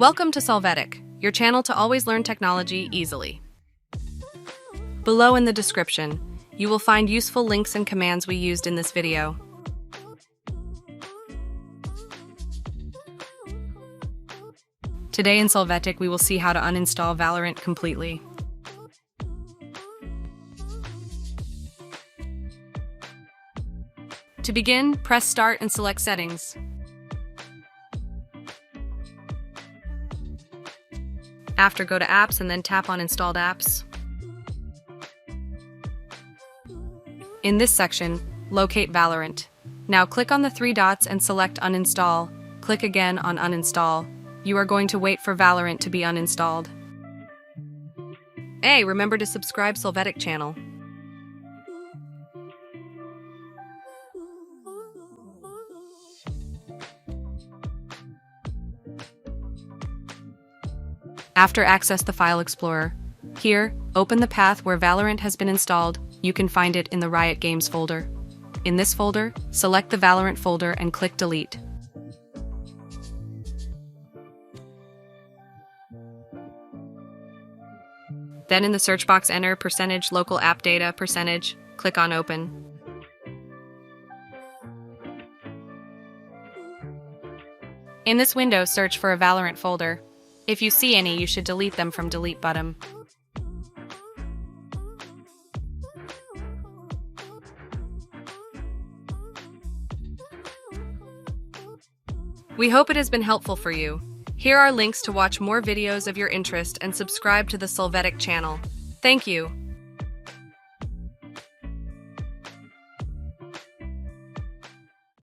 Welcome to Solvetic, your channel to always learn technology easily. Below in the description, you will find useful links and commands we used in this video. Today in Solvetic, we will see how to uninstall Valorant completely. To begin, press Start and select Settings. After, go to Apps and then tap on Installed Apps. In this section, locate Valorant. Now click on the three dots and select Uninstall. Click again on Uninstall. You are going to wait for Valorant to be uninstalled. Hey, remember to subscribe Solvetic channel. After, access the File Explorer. Here, open the path where Valorant has been installed. You can find it in the Riot Games folder. In this folder, select the Valorant folder and click Delete. Then in the search box, enter %local app data %. Click on Open. In this window, search for a Valorant folder. If you see any, you should delete them from Delete button. We hope it has been helpful for you. Here are links to watch more videos of your interest and subscribe to the Solvetic channel. Thank you.